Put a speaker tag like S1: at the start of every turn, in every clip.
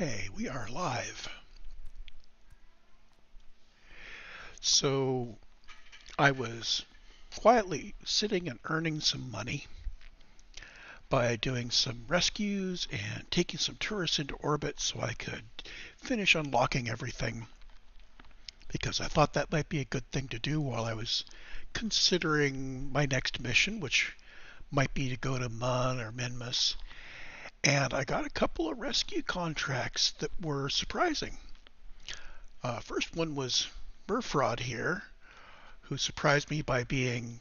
S1: Okay, we are live. So I was quietly sitting and earning some money by doing some rescues and taking some tourists into orbit so I could finish unlocking everything, because I thought that might be a good thing to do while I was considering my next mission, which might be to go to Mun or Minmus. And I got a couple of rescue contracts that were surprising. First one was Murfrod here, who surprised me by being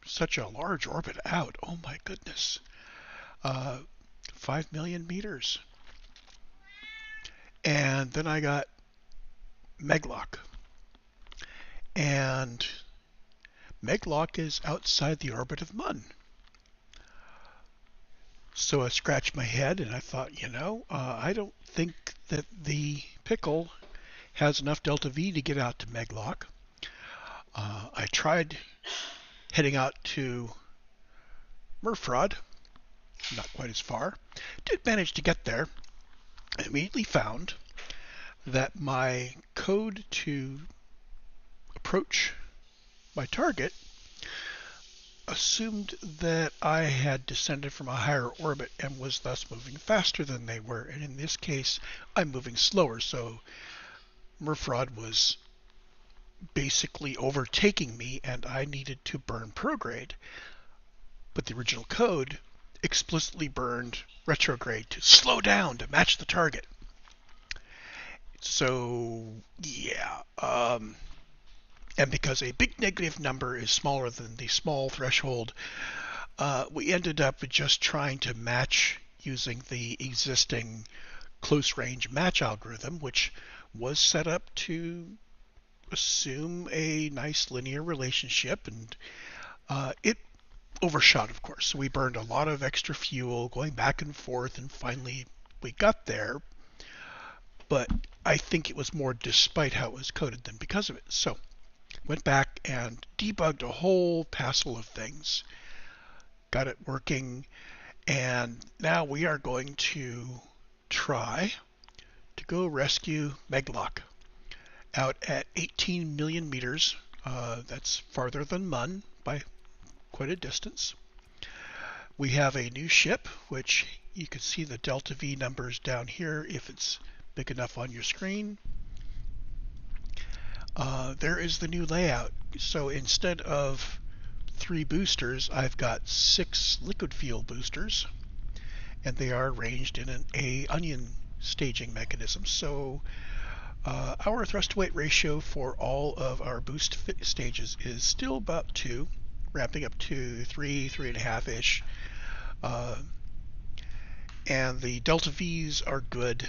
S1: such a large orbit out. Oh my goodness. 5 million meters. And then I got Meglock. And Meglock is outside the orbit of Mun. So I scratched my head and I thought, I don't think that the Pickle has enough delta V to get out to Meglock. I tried heading out to Murfrod, not quite as far. Did manage to get there. I immediately found that my code to approach my target assumed that I had descended from a higher orbit and was thus moving faster than they were. And in this case, I'm moving slower, so Murfrod was basically overtaking me and I needed to burn prograde. But the original code explicitly burned retrograde to slow down to match the target. So, yeah. And because a big negative number is smaller than the small threshold, we ended up with just trying to match using the existing close range match algorithm, which was set up to assume a nice linear relationship, and it overshot, of course. So we burned a lot of extra fuel going back and forth, and finally we got there. But I think it was more despite how it was coded than because of it. So went back and debugged a whole passel of things, got it working, and now we are going to try to go rescue Meglock out at 18 million meters. That's farther than Mun by quite a distance. We have a new ship, which you can see the delta V numbers down here if it's big enough on your screen. There is the new layout. So instead of 3 boosters, I've got 6 liquid fuel boosters, and they are arranged in an onion staging mechanism. So our thrust to weight ratio for all of our boost stages is still about 2, ramping up to 3.5-ish. And the delta V's are good.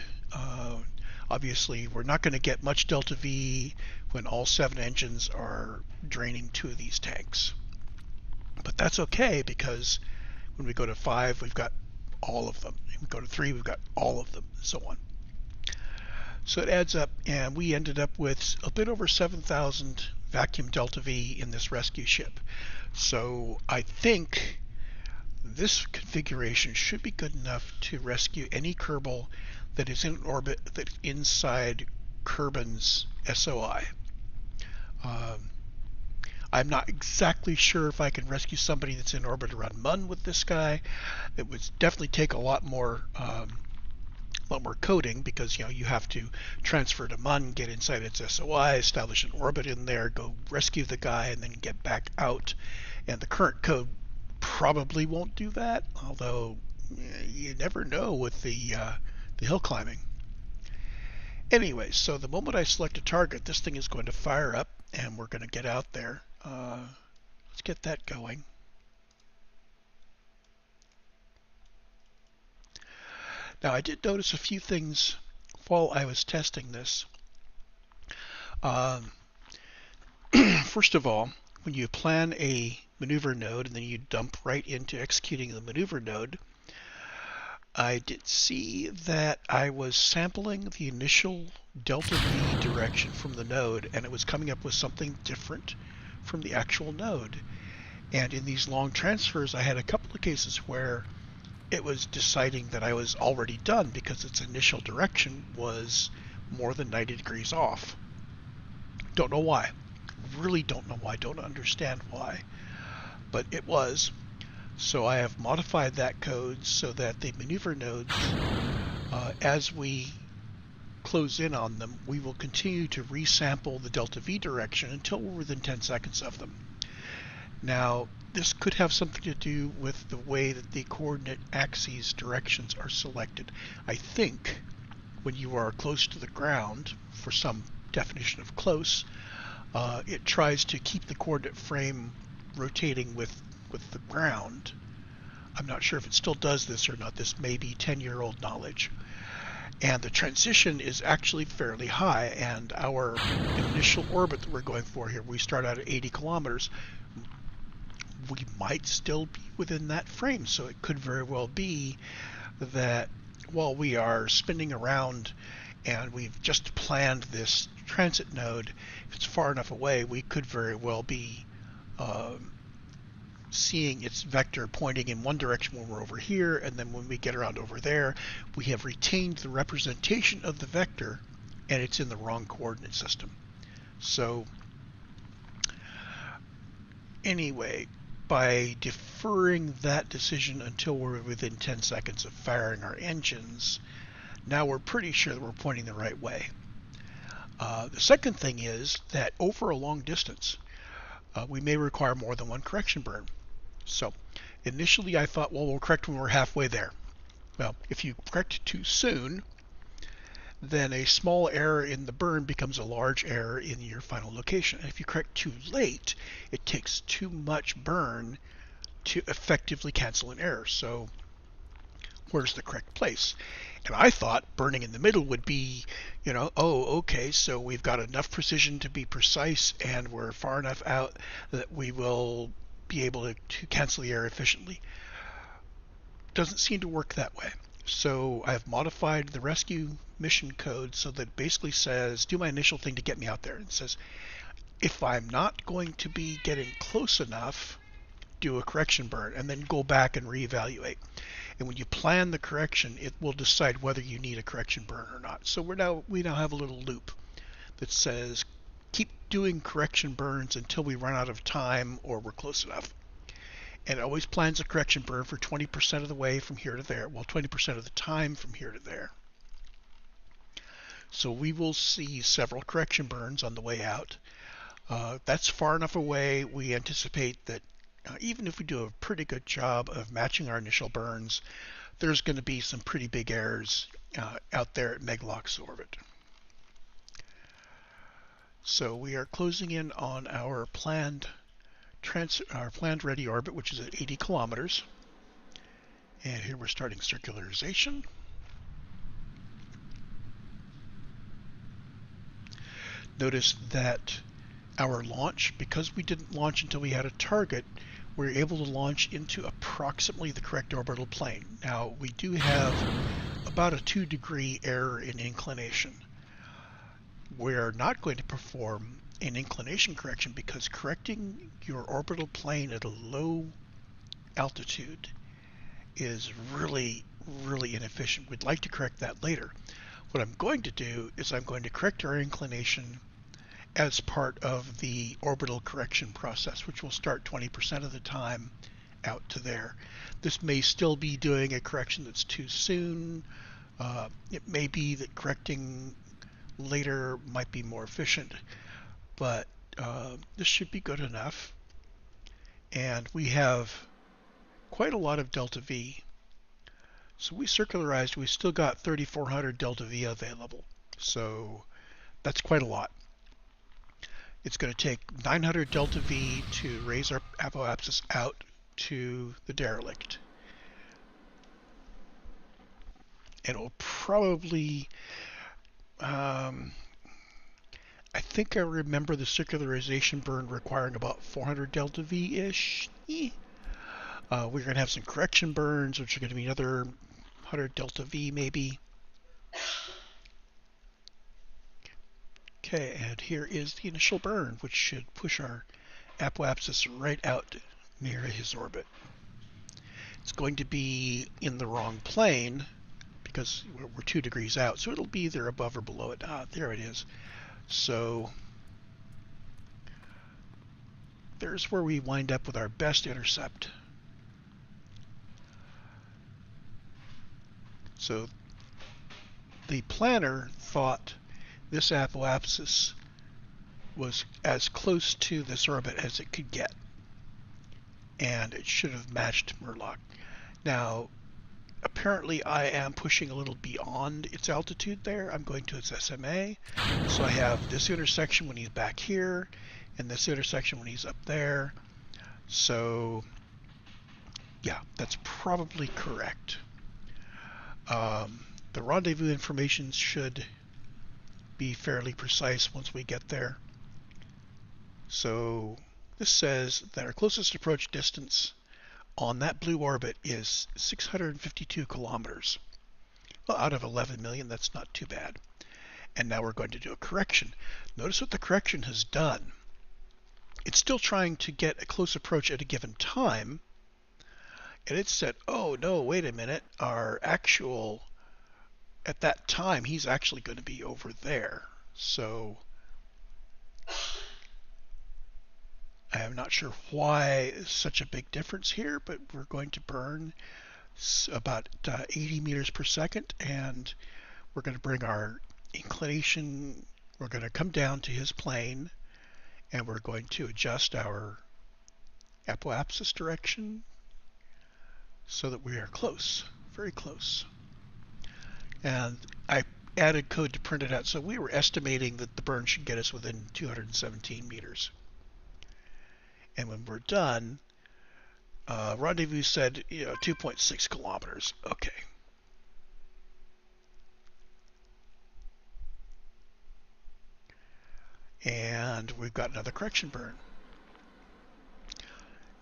S1: Obviously, we're not going to get much delta V when all 7 engines are draining 2 of these tanks. But that's okay, because when we go to 5, we've got all of them. When we go to 3, we've got all of them, and so on. So it adds up, and we ended up with a bit over 7,000 vacuum delta V in this rescue ship. So I think this configuration should be good enough to rescue any Kerbal that is in orbit that's inside Kerbin's SOI. I'm not exactly sure if I can rescue somebody that's in orbit around Mun with this guy. It would definitely take a lot more coding, because you have to transfer to Mun, get inside its SOI, establish an orbit in there, go rescue the guy, and then get back out. And the current code probably won't do that, although you never know with the hill climbing. Anyway, so the moment I select a target, this thing is going to fire up, and we're going to get out there. Let's get that going. Now, I did notice a few things while I was testing this. First of all, when you plan a maneuver node and then you dump right into executing the maneuver node, I did see that I was sampling the initial delta V direction from the node, and it was coming up with something different from the actual node. And in these long transfers, I had a couple of cases where it was deciding that I was already done because its initial direction was more than 90 degrees off. Don't know why. Really don't know why. Don't understand why. But it was. So I have modified that code so that the maneuver nodes, as we close in on them, we will continue to resample the delta V direction until we're within 10 seconds of them. Now, this could have something to do with the way that the coordinate axes directions are selected. I think when you are close to the ground, for some definition of close, it tries to keep the coordinate frame rotating with the ground. I'm not sure if it still does this or not. This may be 10-year-old knowledge. And the transition is actually fairly high, and our initial orbit that we're going for here, we start out at 80 kilometers, we might still be within that frame. So it could very well be that while we are spinning around and we've just planned this transit node, if it's far enough away, we could very well be seeing its vector pointing in one direction when we're over here, and then when we get around over there, we have retained the representation of the vector and it's in the wrong coordinate system. So anyway, by deferring that decision until we're within 10 seconds of firing our engines, now we're pretty sure that we're pointing the right way. The second thing is that over a long distance, we may require more than one correction burn. So initially I thought, well, we'll correct when we're halfway there. Well, if you correct too soon, then a small error in the burn becomes a large error in your final location. And if you correct too late, it takes too much burn to effectively cancel an error. So where's the correct place? And I thought burning in the middle would be, okay, so we've got enough precision to be precise and we're far enough out that we will be able to cancel the error efficiently. Doesn't seem to work that way. So I've modified the rescue mission code so that it basically says, do my initial thing to get me out there. It says, if I'm not going to be getting close enough, do a correction burn and then go back and reevaluate. And when you plan the correction, it will decide whether you need a correction burn or not. So we now have a little loop that says keep doing correction burns until we run out of time or we're close enough. And it always plans a correction burn for 20% of the way from here to there. Well, 20% of the time from here to there. So we will see several correction burns on the way out. That's far enough away. We anticipate that even if we do a pretty good job of matching our initial burns, there's going to be some pretty big errors out there at Megalox orbit. So we are closing in on our planned ready orbit, which is at 80 kilometers. And here we're starting circularization. Notice that our launch, because we didn't launch until we had a target, we're able to launch into approximately the correct orbital plane. Now, we do have about a 2-degree error in inclination. We're not going to perform an inclination correction because correcting your orbital plane at a low altitude is really, really inefficient. We'd like to correct that later. What I'm going to do is I'm going to correct our inclination as part of the orbital correction process, which will start 20% of the time out to there. This may still be doing a correction that's too soon. It may be that correcting later might be more efficient, but this should be good enough. And we have quite a lot of delta V. So we circularized, we still got 3,400 delta V available. So that's quite a lot. It's going to take 900 delta V to raise our apoapsis out to the derelict. And it will probably, I think I remember the circularization burn requiring about 400 delta V-ish. We're going to have some correction burns, which are going to be another 100 delta V maybe. Okay, and here is the initial burn, which should push our apoapsis right out near his orbit. It's going to be in the wrong plane because we're 2 degrees out, so it'll be either above or below it. There it is. So there's where we wind up with our best intercept. So the planner thought this apoapsis was as close to this orbit as it could get, and it should have matched Murloc. Now, apparently I am pushing a little beyond its altitude there. I'm going to its SMA, so I have this intersection when he's back here, and this intersection when he's up there. So, yeah, that's probably correct. The rendezvous information should be fairly precise once we get there. So this says that our closest approach distance on that blue orbit is 652 kilometers. Well, out of 11 million, that's not too bad. And now we're going to do a correction. Notice what the correction has done. It's still trying to get a close approach at a given time, and it said, oh no, wait a minute, our actual, at that time, he's actually going to be over there. So I am not sure why such a big difference here, but we're going to burn about 80 meters per second, and we're going to bring our inclination, we're going to come down to his plane, and we're going to adjust our apoapsis direction so that we are close, very close. And I added code to print it out, so we were estimating that the burn should get us within 217 meters. And when we're done, rendezvous said, 2.6 kilometers. Okay. And we've got another correction burn.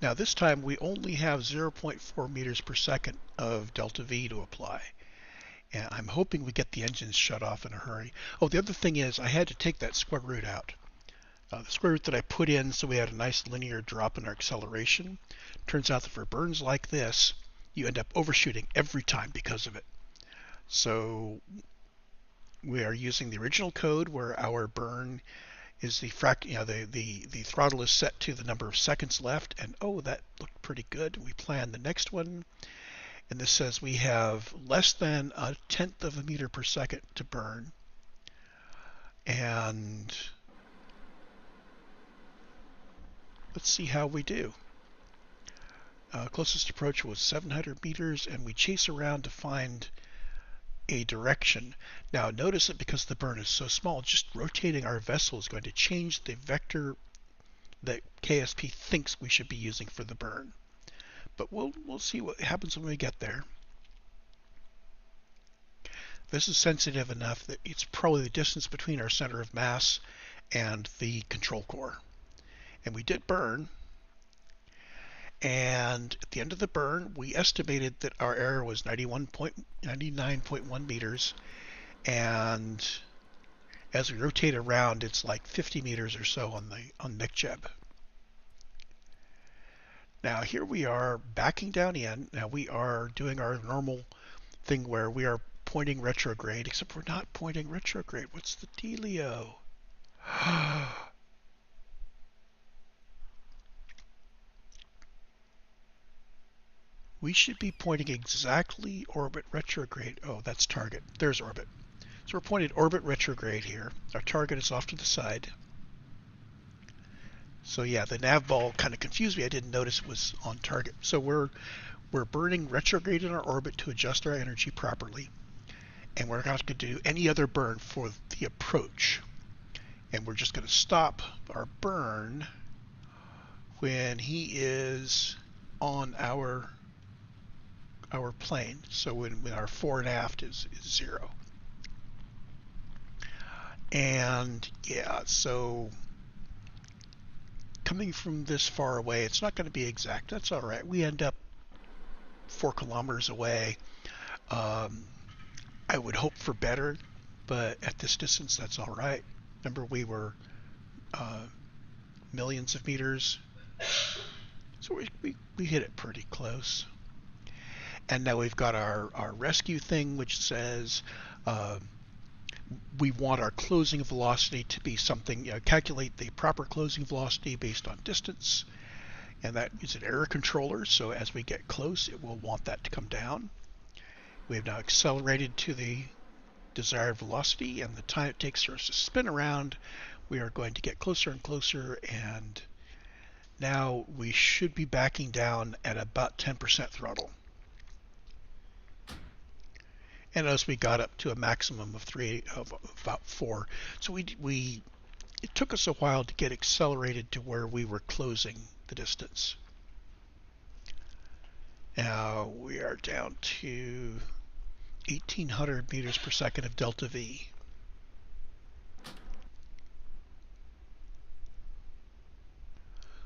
S1: Now this time we only have 0.4 meters per second of delta V to apply. And I'm hoping we get the engines shut off in a hurry. Oh, the other thing is I had to take that square root out. The square root that I put in so we had a nice linear drop in our acceleration. Turns out that for burns like this, you end up overshooting every time because of it. So we are using the original code where our burn is the throttle is set to the number of seconds left, and oh, that looked pretty good. We plan the next one, and this says we have less than 1/10 of a meter per second to burn, and let's see how we do. Closest approach was 700 meters, and we chase around to find a direction. Now notice that because the burn is so small, just rotating our vessel is going to change the vector that KSP thinks we should be using for the burn. But we'll see what happens when we get there. This is sensitive enough that it's probably the distance between our center of mass and the control core. And we did burn. And at the end of the burn, we estimated that our error was 99.1 meters. And as we rotate around, it's like 50 meters or so on NICJEB. Now here we are backing down in. Now we are doing our normal thing where we are pointing retrograde, except we're not pointing retrograde. What's the dealio? We should be pointing exactly orbit retrograde. Oh, that's target. There's orbit. So we're pointed orbit retrograde here. Our target is off to the side. So yeah, the nav ball kind of confused me. I didn't notice it was on target. So we're burning retrograde in our orbit to adjust our energy properly. And we're not going to do any other burn for the approach. And we're just going to stop our burn when he is on our plane. So when our fore and aft is 0. And yeah, so coming from this far away, it's not going to be exact. That's all right. We end up 4 kilometers away. I would hope for better, but at this distance, that's all right. Remember, we were millions of meters, so we hit it pretty close. And now we've got our rescue thing, which says uh, we want our closing velocity to be something, calculate the proper closing velocity based on distance. And that is an error controller, so as we get close, it will want that to come down. We have now accelerated to the desired velocity, and the time it takes for us to spin around, we are going to get closer and closer, and now we should be backing down at about 10% throttle. And as we got up to a maximum of about 4, so it took us a while to get accelerated to where we were closing the distance. Now we are down to 1800 meters per second of delta V.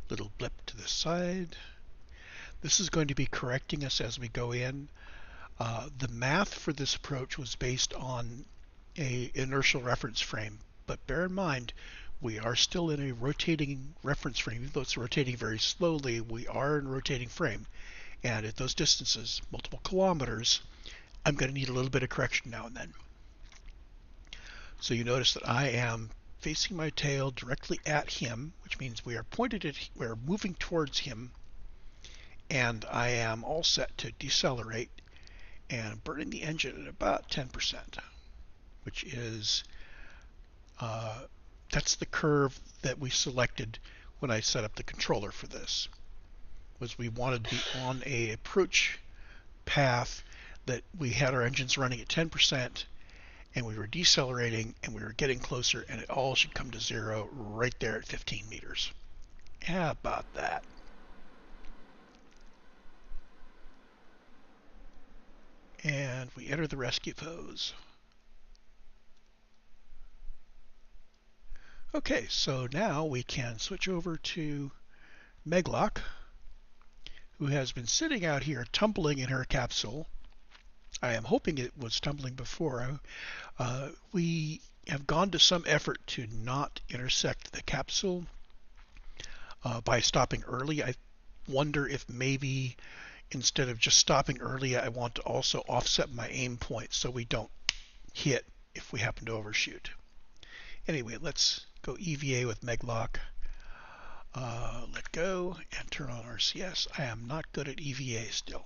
S1: Little blip to the side. This is going to be correcting us as we go in. The math for this approach was based on a inertial reference frame, but bear in mind we are still in a rotating reference frame. Even though it's rotating very slowly, we are in a rotating frame, and at those distances, multiple kilometers, I'm going to need a little bit of correction now and then. So you notice that I am facing my tail directly at him, which means we are we're moving towards him, and I am all set to decelerate and burning the engine at about 10%, which is, that's the curve that we selected when I set up the controller for this, was we wanted to be on a approach path that we had our engines running at 10%, and we were decelerating, and we were getting closer, and it all should come to zero right there at 15 meters. How about that? And we enter the rescue pose. Okay, so now we can switch over to Meglock, who has been sitting out here tumbling in her capsule. I am hoping it was tumbling before. We have gone to some effort to not intersect the capsule by stopping early. I wonder if maybe instead of just stopping early, I want to also offset my aim point so we don't hit if we happen to overshoot. Anyway, let's go EVA with Meglock. Let go and turn on RCS. I am not good at EVA still.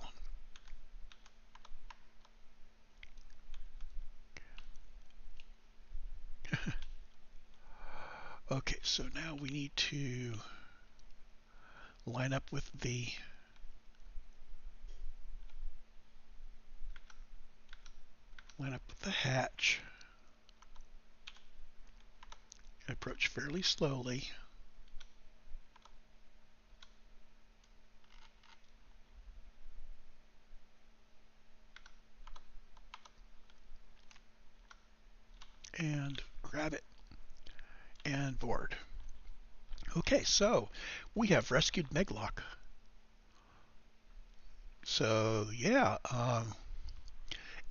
S1: Okay, so now we need to line up with the hatch. Approach fairly slowly. And grab it and board. Okay, so we have rescued Meglock. So yeah,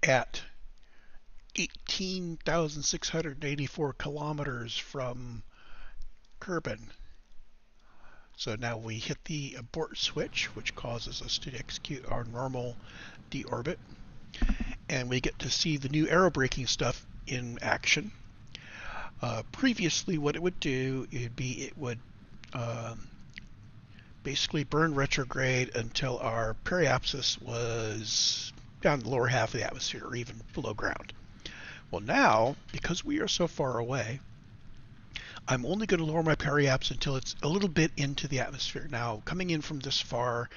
S1: at 18,684 kilometers from Kerbin. So now we hit the abort switch, which causes us to execute our normal deorbit, and we get to see the new aerobraking stuff in action. Previously, what it would do, it would basically burn retrograde until our periapsis was down the lower half of the atmosphere, or even below ground. Well, now, because we are so far away, I'm only going to lower my periapsis until it's a little bit into the atmosphere. Now, coming in from this far,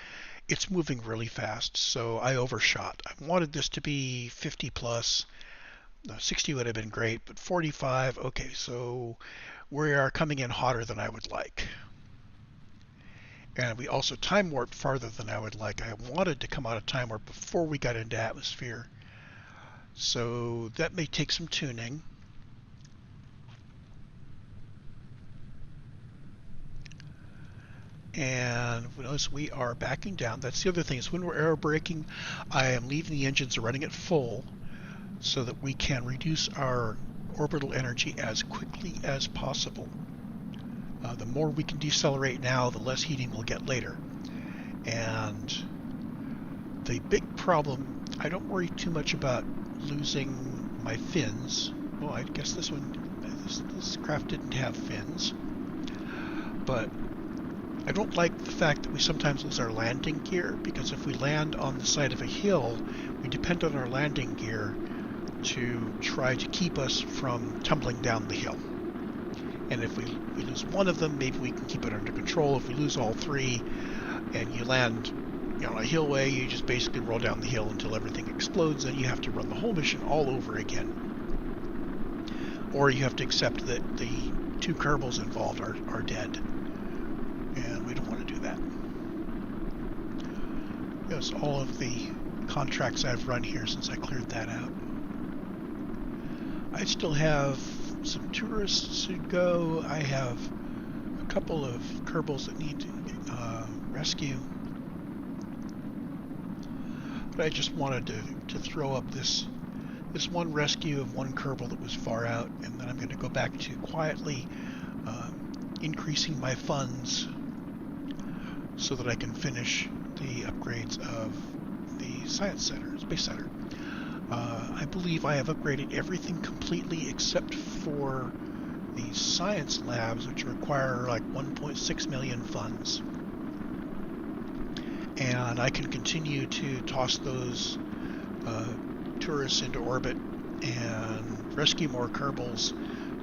S1: it's moving really fast, so I overshot. I wanted this to be 50 plus. 60 would have been great, but 45, okay, so we are coming in hotter than I would like. And we also time warped farther than I would like. I wanted to come out of time warp before we got into atmosphere, so that may take some tuning. And notice we are backing down. That's the other thing, is when we're aerobraking, I am leaving the engines running at full so that we can reduce our orbital energy as quickly as possible. The more we can decelerate now, the less heating we'll get later. And The big problem, I don't worry too much about losing my fins. Well, I guess this craft didn't have fins, but I don't like the fact that we sometimes lose our landing gear, because if we land on the side of a hill, we depend on our landing gear to try to keep us from tumbling down the hill. And if we lose one of them, maybe we can keep it under control. If we lose all three and you land on a hillway, you just basically roll down the hill until everything explodes, and you have to run the whole mission all over again. Or you have to accept that the two Kerbals involved are dead. And we don't want to do that. Yes, all of the contracts I've run here since I cleared that out. I still have some tourists to go. I have a couple of Kerbals that need rescue. But I just wanted to throw up this one rescue of one Kerbal that was far out, and then I'm going to go back to quietly increasing my funds so that I can finish the upgrades of the Science Center, Space Center. I believe I have upgraded everything completely except for the science labs, which require like 1.6 million funds. And I can continue to toss those tourists into orbit and rescue more Kerbals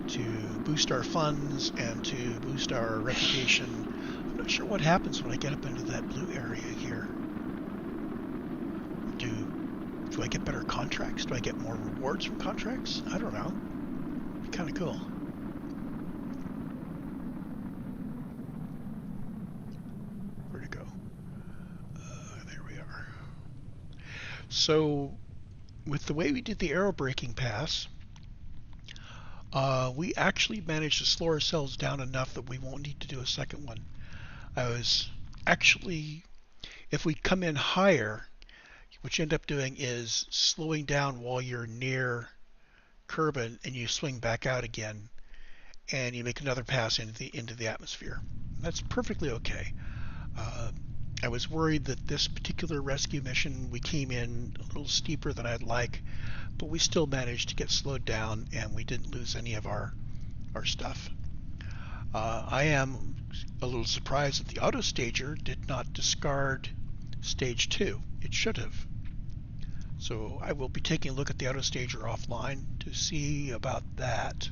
S1: to boost our funds and to boost our reputation. I'm not sure what happens when I get up into that blue area here. Do I get better contracts? Do I get more rewards from contracts? I don't know. It'd be kind of cool. Where'd it go? There we are. So, with the way we did the aerobraking pass, we actually managed to slow ourselves down enough that we won't need to do a second one. I was actually, if we come in higher, what you end up doing is slowing down while you're near Kerbin, and you swing back out again, and you make another pass into the atmosphere. That's perfectly okay. I was worried that this particular rescue mission, we came in a little steeper than I'd like, but we still managed to get slowed down, and we didn't lose any of our stuff. I am a little surprised that the autostager did not discard stage 2. It should have. So I will be taking a look at the autostager offline to see about that.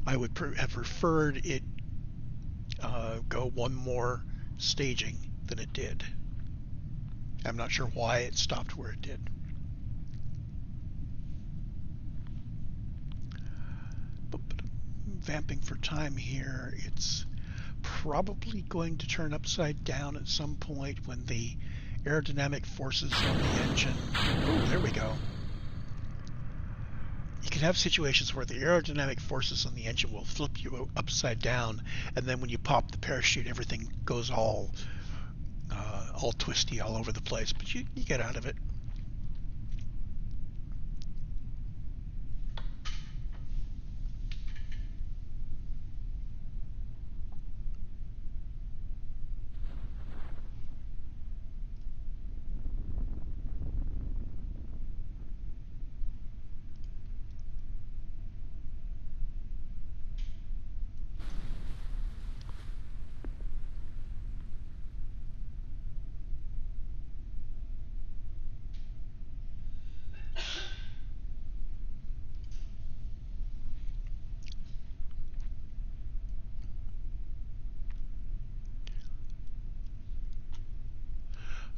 S1: I would have preferred it go one more staging than it did. I'm not sure why it stopped where it did. But vamping for time here, it's probably going to turn upside down at some point when the aerodynamic forces on the engine. Oh, there we go. You can have situations where the aerodynamic forces on the engine will flip you upside down, and then when you pop the parachute, everything goes all twisty all over the place, but you get out of it.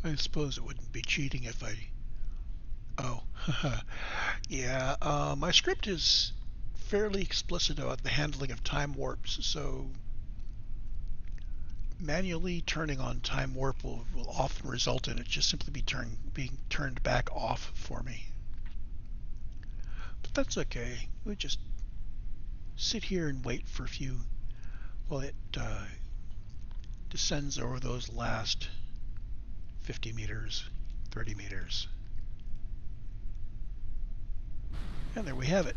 S1: I suppose it wouldn't be cheating if I... Oh, yeah, my script is fairly explicit about the handling of time warps, so manually turning on time warp will often result in it just simply being turned back off for me. But that's okay. We just sit here and wait for a few while it descends over those last 50 meters, 30 meters. And there we have it.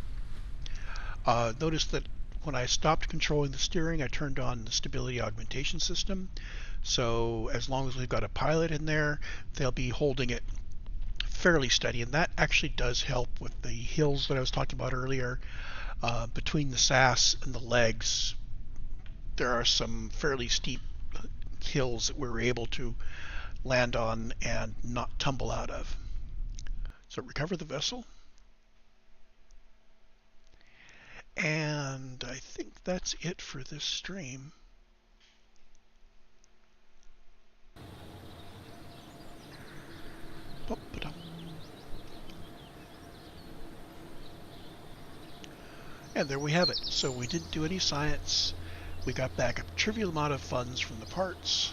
S1: Notice that when I stopped controlling the steering, I turned on the stability augmentation system. So as long as we've got a pilot in there, they'll be holding it fairly steady, and that actually does help with the hills that I was talking about earlier. Between the SAS and the legs, there are some fairly steep hills that we were able to land on and not tumble out of. So recover the vessel. And I think that's it for this stream. And there we have it. So we didn't do any science. We got back a trivial amount of funds from the parts.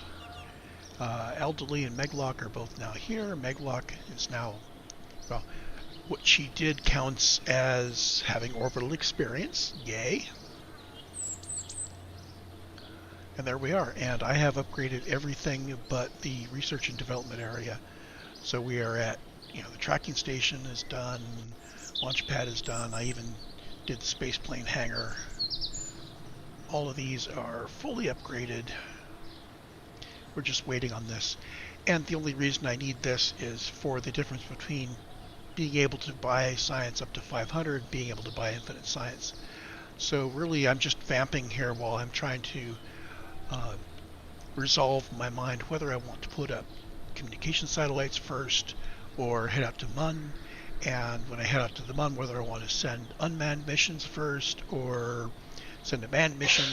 S1: Elderly and Meglock are both now here. Meglock is now, well, what she did counts as having orbital experience. Yay. And there we are. And I have upgraded everything but the research and development area. So we are at, the tracking station is done, launch pad is done. I even did the space plane hangar. All of these are fully upgraded. We're just waiting on this. And the only reason I need this is for the difference between being able to buy science up to 500 and being able to buy infinite science. So really I'm just vamping here while I'm trying to resolve my mind whether I want to put up communication satellites first or head out to Mun. And when I head out to the Mun, whether I want to send unmanned missions first or send a manned mission.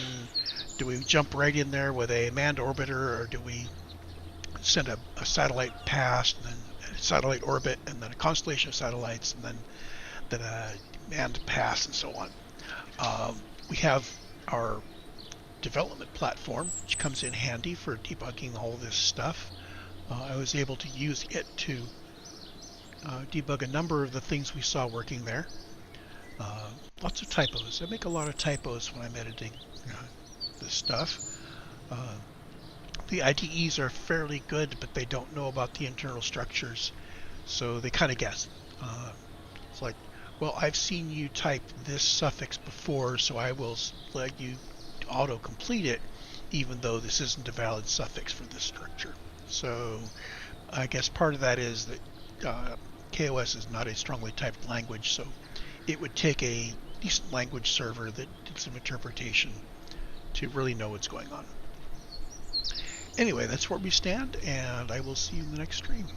S1: Do we jump right in there with a manned orbiter, or do we send a satellite past, and then a satellite orbit, and then a constellation of satellites, and then a manned pass, and so on? We have our development platform, which comes in handy for debugging all this stuff. I was able to use it to debug a number of the things we saw working there. Lots of typos. I make a lot of typos when I'm editing this stuff. The IDEs are fairly good, but they don't know about the internal structures, so they kind of guess. It's like, well, I've seen you type this suffix before, so I will let you auto-complete it, even though this isn't a valid suffix for this structure. So I guess part of that is that KOS is not a strongly typed language, so it would take a decent language server that did some interpretation to really know what's going on. Anyway, that's where we stand, and I will see you in the next stream.